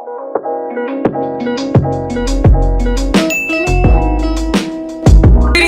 Greetings,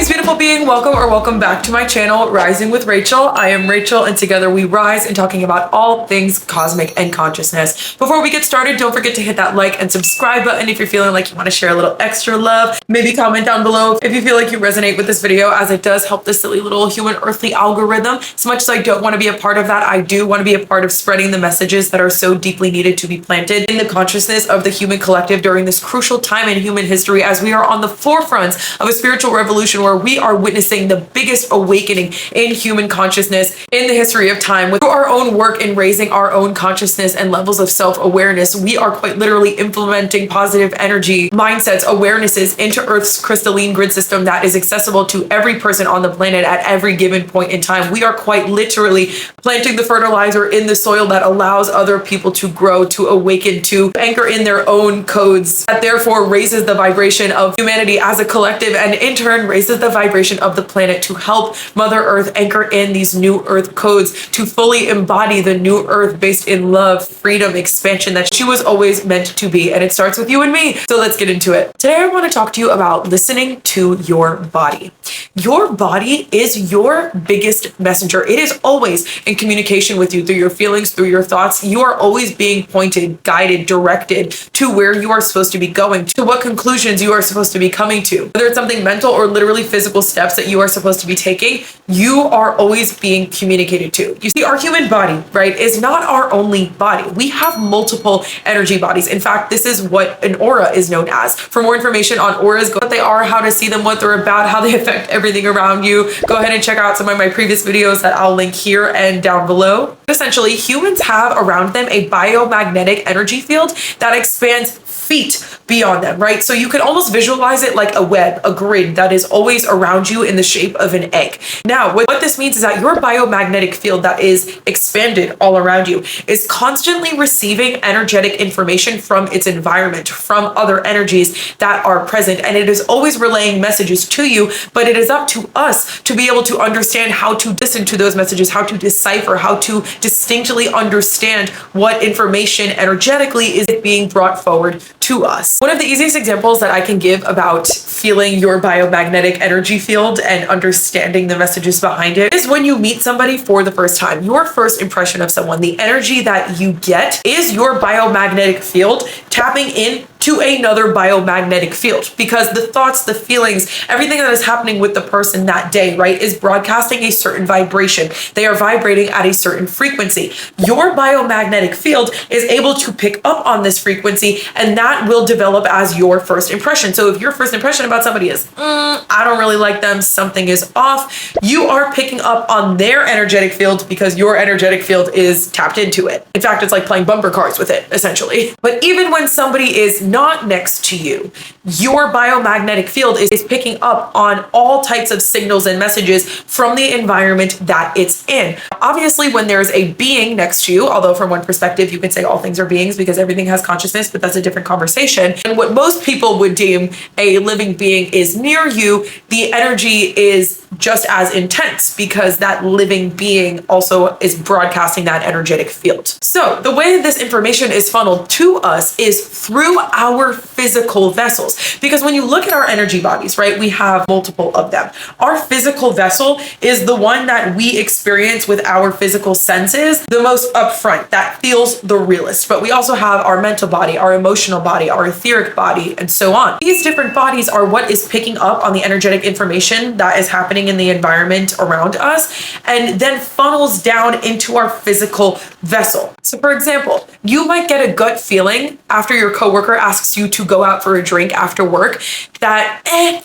beautiful being. Welcome back to my channel, Rising with Rachel. I am Rachel, and together we rise in talking about all things cosmic and consciousness. Before we get started, don't forget to hit that like and subscribe button if you're feeling like you want to share a little extra love. Maybe comment down below if you feel like you resonate with this video, as it does help this silly little human earthly algorithm. As much as I don't want to be a part of that, I do want to be a part of spreading the messages that are so deeply needed to be planted in the consciousness of the human collective during this crucial time in human history, as we are on the forefront of a spiritual revolution where we are witnessing the biggest awakening in human consciousness in the history of time. With our own work in raising our own consciousness and levels of self-awareness, we are quite literally implementing positive energy mindsets, awarenesses into Earth's crystalline grid system that is accessible to every person on the planet at every given point in time. We are quite literally planting the fertilizer in the soil that allows other people to grow, to awaken, to anchor in their own codes, that therefore raises the vibration of humanity as a collective, and in turn raises the vibration of the planet to help Mother Earth anchor in these new Earth codes, to fully embody the new Earth based in love, freedom, expansion that she was always meant to be. And it starts with you and me. So let's get into it. Today I want to talk to you about listening to your body. Your body is your biggest messenger. It is always in communication with you through your feelings, through your thoughts. You are always being pointed, guided, directed to where you are supposed to be going, to what conclusions you are supposed to be coming to. Whether it's something mental or literally physical steps that you are supposed to be taking, you are always being communicated to. You see, our human body, right, is not our only body. We have multiple energy bodies. In fact, this is what an aura is known as. For more information on auras, what they are, how to see them, what they're about, how they affect everything around you, go ahead and check out some of my previous videos that I'll link here and down below. Essentially, humans have around them a biomagnetic energy field that expands feet beyond them, right? So you can almost visualize it like a web, a grid that is always around you in the shape of an egg. Now, what this means is that your biomagnetic field that is expanded all around you is constantly receiving energetic information from its environment, from other energies that are present, and it is always relaying messages to you, but it is up to us to be able to understand how to listen to those messages, how to decipher, how to distinctly understand what information energetically is being brought forward to us. One of the easiest examples that I can give about feeling your biomagnetic energy field and understanding the messages behind it is when you meet somebody for the first time. Your first impression of someone, the energy that you get is your biomagnetic field tapping in to another biomagnetic field, because the thoughts, the feelings, everything that is happening with the person that day, right, is broadcasting a certain vibration. They are vibrating at a certain frequency. Your biomagnetic field is able to pick up on this frequency, and that will develop as your first impression. So if your first impression about somebody is, I don't really like them, something is off, you are picking up on their energetic field because your energetic field is tapped into it. In fact, it's like playing bumper cars with it, essentially. But even when somebody is not next to you, your biomagnetic field is picking up on all types of signals and messages from the environment that it's in. Obviously, when there's a being next to you, although from one perspective, you can say all things are beings because everything has consciousness, but that's a different conversation. And what most people would deem a living being is near you, the energy is just as intense because that living being also is broadcasting that energetic field. So the way this information is funneled to us is through our physical vessels. Because when you look at our energy bodies, right, we have multiple of them. Our physical vessel is the one that we experience with our physical senses the most upfront, that feels the realest. But we also have our mental body, our emotional body, our etheric body, and so on. These different bodies are what is picking up on the energetic information that is happening in the environment around us, and then funnels down into our physical vessel. So for example, you might get a gut feeling after your coworker asks you to go out for a drink after work that,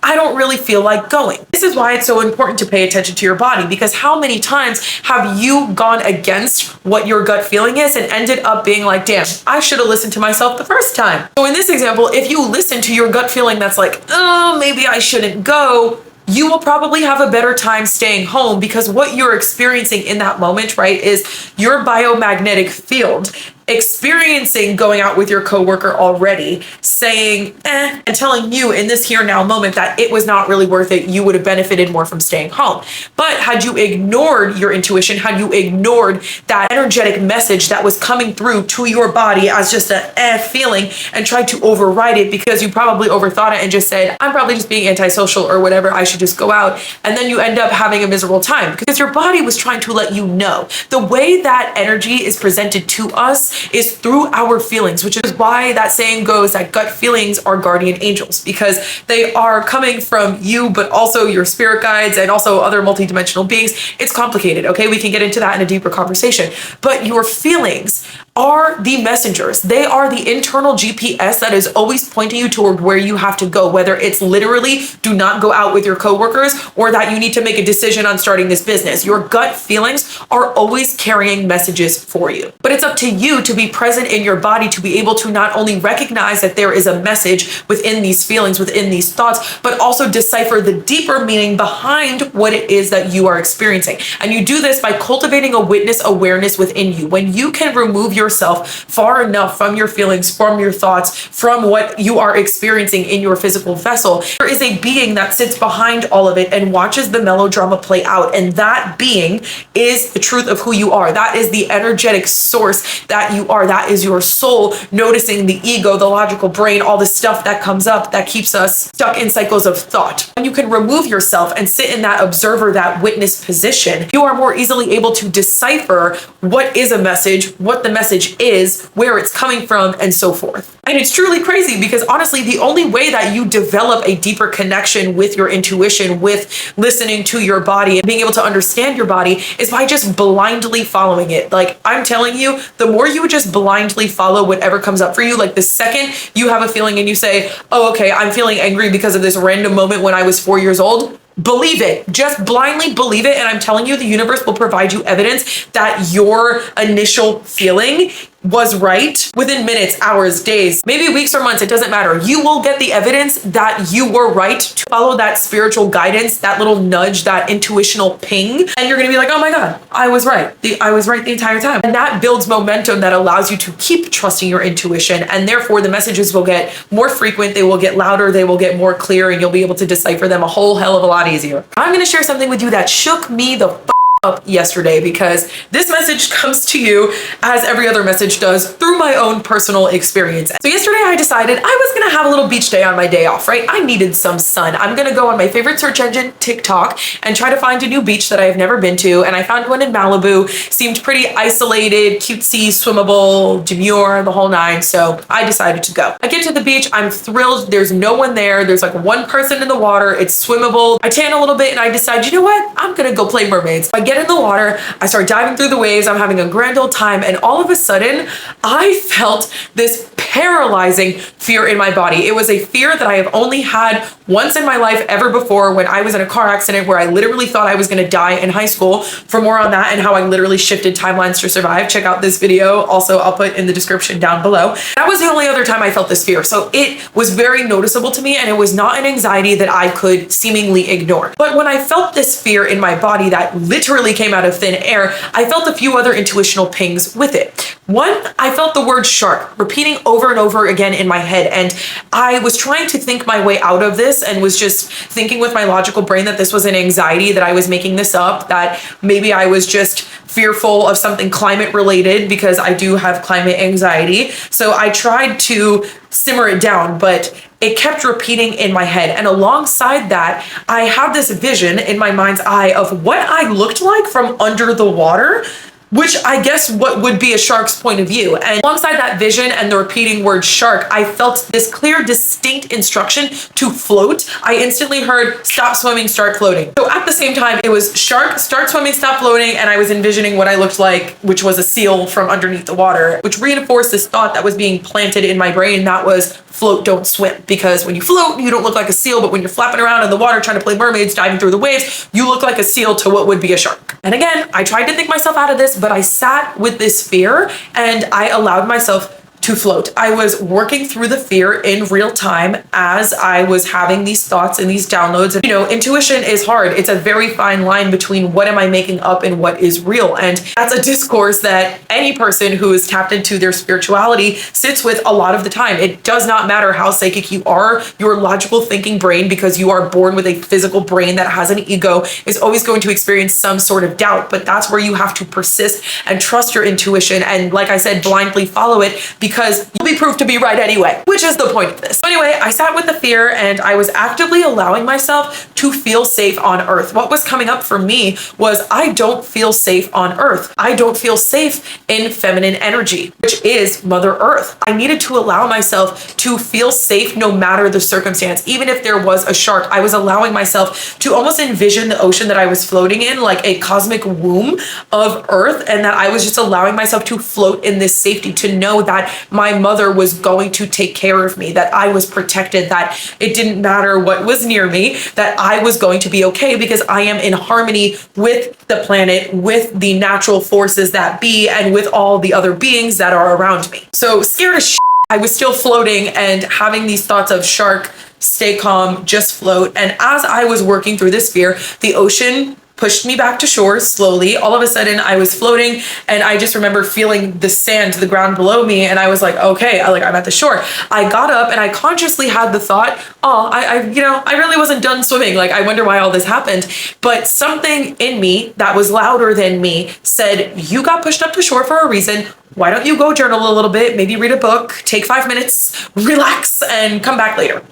I don't really feel like going. This is why it's so important to pay attention to your body, because how many times have you gone against what your gut feeling is and ended up being like, damn, I should have listened to myself the first time. So in this example, if you listen to your gut feeling that's like, oh, maybe I shouldn't go, you will probably have a better time staying home, because what you're experiencing in that moment, right, is your biomagnetic field experiencing going out with your coworker already, saying and telling you in this here now moment that it was not really worth it, you would have benefited more from staying home. But had you ignored your intuition, had you ignored that energetic message that was coming through to your body as just a feeling and tried to override it because you probably overthought it and just said, I'm probably just being antisocial or whatever, I should just go out, and then you end up having a miserable time because your body was trying to let you know. The way that energy is presented to us is through our feelings, which is why that saying goes that gut feelings are guardian angels, because they are coming from you, but also your spirit guides and also other multidimensional beings. It's complicated, okay? We can get into that in a deeper conversation, but your feelings are the messengers. They are the internal GPS that is always pointing you toward where you have to go, whether it's literally do not go out with your coworkers or that you need to make a decision on starting this business. Your gut feelings are always carrying messages for you. But it's up to you to be present in your body to be able to not only recognize that there is a message within these feelings, within these thoughts, but also decipher the deeper meaning behind what it is that you are experiencing. And you do this by cultivating a witness awareness within you. When you can remove yourself far enough from your feelings, from your thoughts, from what you are experiencing in your physical vessel, there is a being that sits behind all of it and watches the melodrama play out. And that being is the truth of who you are. That is the energetic source that you are. That is your soul noticing the ego, the logical brain, all the stuff that comes up that keeps us stuck in cycles of thought. When you can remove yourself and sit in that observer, that witness position, you are more easily able to decipher what is a message, what the message is, where it's coming from, and so forth. And it's truly crazy because honestly, the only way that you develop a deeper connection with your intuition, with listening to your body and being able to understand your body is by just blindly following it. Like I'm telling you, the more you just blindly follow whatever comes up for you, like the second you have a feeling and you say, oh, okay, I'm feeling angry because of this random moment when I was 4 years old, believe it. Just blindly believe it. And I'm telling you, the universe will provide you evidence that your initial feeling was right within minutes, hours, days, maybe weeks or months. It doesn't matter. You will get the evidence that you were right to follow that spiritual guidance, that little nudge, that intuitional ping. And you're going to be like, oh my God, I was right. I was right the entire time. And that builds momentum that allows you to keep trusting your intuition. And therefore the messages will get more frequent. They will get louder. They will get more clear, and you'll be able to decipher them a whole hell of a lot easier. I'm going to share something with you that shook me the up yesterday, because this message comes to you as every other message does through my own personal experience. So yesterday I decided I was gonna have a little beach day on my day off, right? I needed some sun. I'm gonna go on my favorite search engine, TikTok, and try to find a new beach that I've never been to. And I found one in Malibu, seemed pretty isolated, cutesy, swimmable, demure, the whole nine. So I decided to go. I get to the beach, I'm thrilled. There's no one there. There's like one person in the water. It's swimmable. I tan a little bit and I decide, you know what? I'm gonna go play mermaids. I get in the water, I start diving through the waves, I'm having a grand old time, and all of a sudden, I felt this paralyzing fear in my body. It was a fear that I have only had once in my life ever before, when I was in a car accident where I literally thought I was gonna die in high school. For more on that and how I literally shifted timelines to survive, check out this video. Also, I'll put in the description down below. That was the only other time I felt this fear. So it was very noticeable to me, and it was not an anxiety that I could seemingly ignore. But when I felt this fear in my body that literally came out of thin air, I felt a few other intuitional pings with it. One, I felt the word shark repeating over and over again in my head, and I was trying to think my way out of this and was just thinking with my logical brain that this was an anxiety, that I was making this up, that maybe I was just fearful of something climate related, because I do have climate anxiety. So I tried to simmer it down, but it kept repeating in my head. And alongside that, I had this vision in my mind's eye of what I looked like from under the water, which I guess what would be a shark's point of view. And alongside that vision and the repeating word shark, I felt this clear, distinct instruction to float. I instantly heard, stop swimming, start floating. So at the same time, it was shark, start swimming, stop floating. And I was envisioning what I looked like, which was a seal from underneath the water, which reinforced this thought that was being planted in my brain. That was float, don't swim. Because when you float, you don't look like a seal, but when you're flapping around in the water trying to play mermaids, diving through the waves, you look like a seal to what would be a shark. And again, I tried to think myself out of this, but I sat with this fear and I allowed myself to float. I was working through the fear in real time as I was having these thoughts and these downloads. And, you know, intuition is hard. It's a very fine line between what am I making up and what is real. And that's a discourse that any person who is tapped into their spirituality sits with a lot of the time. It does not matter how psychic you are, your logical thinking brain, because you are born with a physical brain that has an ego, is always going to experience some sort of doubt. But that's where you have to persist and trust your intuition. And like I said, blindly follow it, because you'll be proved to be right anyway, which is the point of this. Anyway, I sat with the fear and I was actively allowing myself to feel safe on earth. What was coming up for me was I don't feel safe on earth. I don't feel safe in feminine energy, which is Mother Earth. I needed to allow myself to feel safe no matter the circumstance. Even if there was a shark, I was allowing myself to almost envision the ocean that I was floating in like a cosmic womb of earth, and that I was just allowing myself to float in this safety, to know that my mother was going to take care of me, that I was protected, that it didn't matter what was near me, that I was going to be okay because I am in harmony with the planet, with the natural forces that be, and with all the other beings that are around me. So scared as shit, I was still floating and having these thoughts of shark, stay calm, just float. And as I was working through this fear, the ocean pushed me back to shore slowly. All of a sudden I was floating, and I just remember feeling the sand to the ground below me, and I was like, okay, I'm at the shore. I got up and I consciously had the thought, oh, I really wasn't done swimming. Like, I wonder why all this happened. But something in me that was louder than me said, you got pushed up to shore for a reason. Why don't you go journal a little bit, maybe read a book, take 5 minutes, relax, and come back later.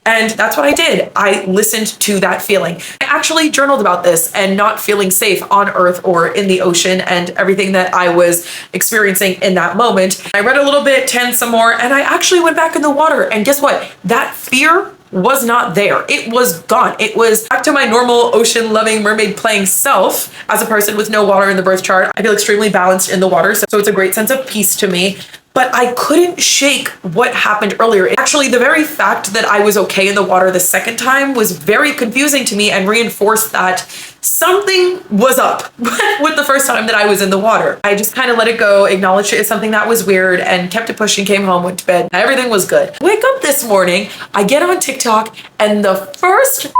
And that's what I did. I listened to that feeling. I actually journaled about this and not feeling safe on earth or in the ocean and everything that I was experiencing in that moment. I read a little bit, tanned some more, and I actually went back in the water. And guess what? That fear was not there. It was gone. It was back to my normal ocean loving mermaid playing self. As a person with no water in the birth chart, I feel extremely balanced in the water. So it's a great sense of peace to me. But I couldn't shake what happened earlier. Actually, the very fact that I was okay in the water the second time was very confusing to me and reinforced that something was up with the first time that I was in the water. I just kind of let it go, acknowledged it as something that was weird, and kept it pushing, came home, went to bed. Everything was good. Wake up this morning, I get on TikTok, and the first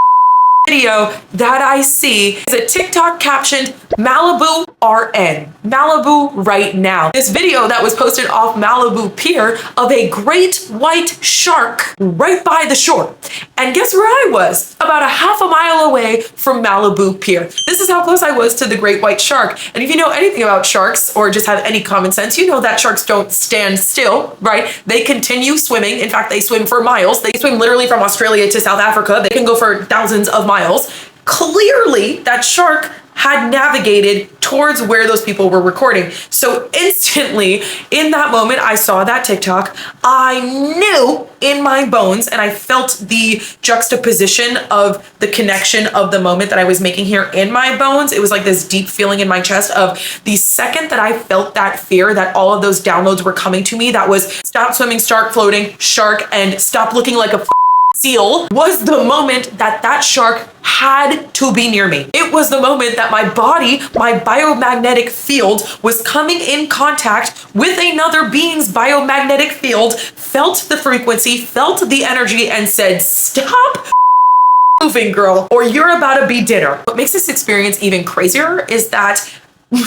video that I see is a TikTok captioned Malibu RN, Malibu right now. This video that was posted off Malibu Pier of a great white shark right by the shore. And guess where I was? About a half a mile away from Malibu Pier. This is how close I was to the great white shark. And if you know anything about sharks or just have any common sense, you know that sharks don't stand still, right? They continue swimming. In fact, they swim for miles. They swim literally from Australia to South Africa. They can go for thousands of miles. Clearly, that shark had navigated towards where those people were recording. So instantly, in that moment, I saw that TikTok. I knew in my bones, and I felt the juxtaposition of the connection of the moment that I was making here in my bones. It was like this deep feeling in my chest of the second that I felt that fear, that all of those downloads were coming to me, that was stop swimming, start floating, shark, and stop looking like a seal, was the moment that that shark had to be near me. It was the moment that my body, my biomagnetic field, was coming in contact with another being's biomagnetic field, felt the frequency, felt the energy, and said, stop moving, girl, or you're about to be dinner. What makes this experience even crazier is that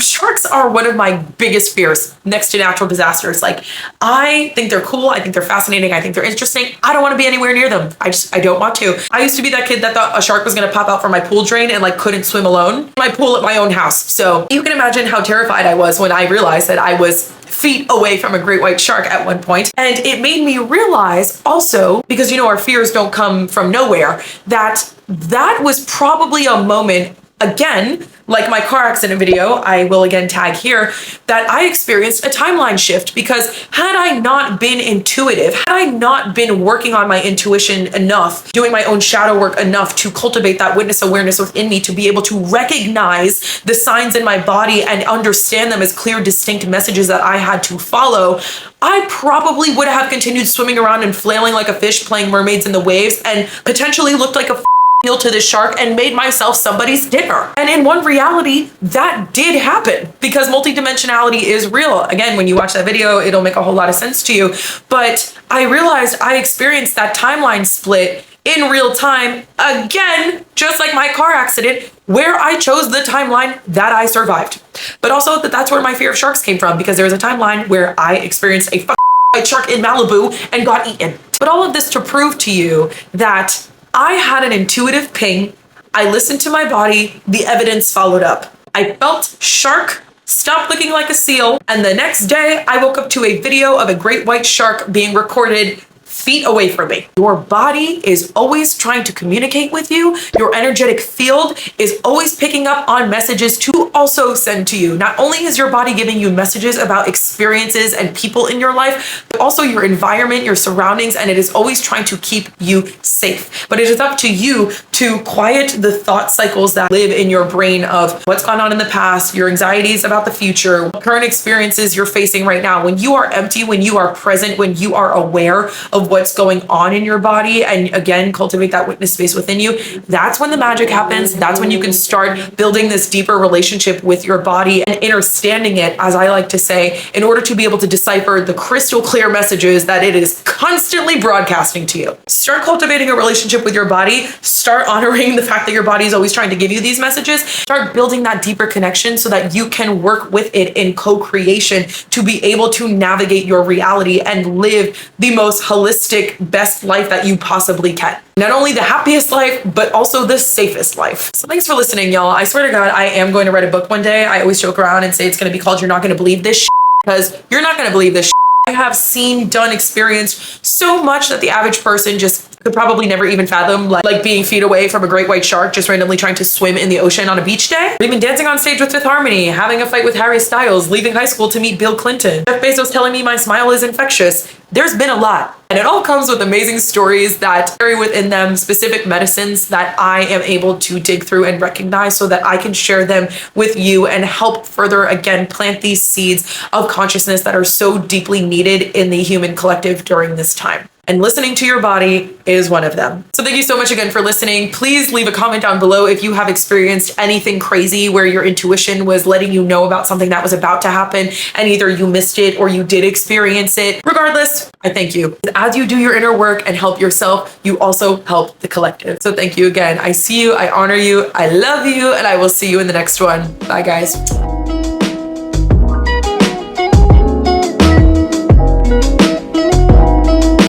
sharks are one of my biggest fears next to natural disasters. Like, I think they're cool. I think they're fascinating. I think they're interesting. I don't want to be anywhere near them. I don't want to. I used to be that kid that thought a shark was going to pop out from my pool drain and like couldn't swim alone in my pool at my own house. So you can imagine how terrified I was when I realized that I was feet away from a great white shark at one point. And it made me realize also, because you know our fears don't come from nowhere, that that was probably a moment, again, like my car accident video, I will again tag here, that I experienced a timeline shift. Because had I not been intuitive, had I not been working on my intuition enough, doing my own shadow work enough to cultivate that witness awareness within me, to be able to recognize the signs in my body and understand them as clear, distinct messages that I had to follow, I probably would have continued swimming around and flailing like a fish, playing mermaids in the waves, and potentially looked like a appeal to this shark and made myself somebody's dinner. And in one reality, that did happen because multidimensionality is real. Again, when you watch that video, it'll make a whole lot of sense to you. But I realized I experienced that timeline split in real time again, just like my car accident, where I chose the timeline that I survived. But also that's where my fear of sharks came from, because there was a timeline where I experienced a white shark in Malibu and got eaten. But all of this to prove to you that I had an intuitive ping. I listened to my body, the evidence followed up. I felt shark, stopped looking like a seal, and the next day I woke up to a video of a great white shark being recorded feet away from me. Your body is always trying to communicate with you. Your energetic field is always picking up on messages to also send to you. Not only is your body giving you messages about experiences and people in your life, but also your environment, your surroundings, and it is always trying to keep you safe. But it is up to you to quiet the thought cycles that live in your brain of what's gone on in the past, your anxieties about the future, what current experiences you're facing right now. When you are empty, when you are present, when you are aware of what's going on in your body, and again, cultivate that witness space within you, that's when the magic happens. That's when you can start building this deeper relationship with your body and understanding it, as I like to say, in order to be able to decipher the crystal clear messages that it is constantly broadcasting to you. Start cultivating a relationship with your body. Start honoring the fact that your body is always trying to give you these messages. Start building that deeper connection so that you can work with it in co-creation to be able to navigate your reality and live the most holistic, best life that you possibly can. Not only the happiest life, but also the safest life. So thanks for listening, y'all. I swear to God, I am going to write a book one day. I always joke around and say it's going to be called You're Not Going to Believe This, because you're not going to believe this. I have seen, done, experienced so much that the average person just could probably never even fathom, like being feet away from a great white shark, just randomly trying to swim in the ocean on a beach day, or even dancing on stage with Fifth Harmony, having a fight with Harry Styles, leaving high school to meet Bill Clinton, Jeff Bezos telling me my smile is infectious. There's been a lot. And it all comes with amazing stories that carry within them specific medicines that I am able to dig through and recognize so that I can share them with you and help further, again, plant these seeds of consciousness that are so deeply needed in the human collective during this time. And listening to your body is one of them. So thank you so much again for listening. Please leave a comment down below if you have experienced anything crazy where your intuition was letting you know about something that was about to happen and either you missed it or you did experience it. Regardless, I thank you. As you do your inner work and help yourself, you also help the collective. So thank you again. I see you, I honor you, I love you, and I will see you in the next one. Bye, guys.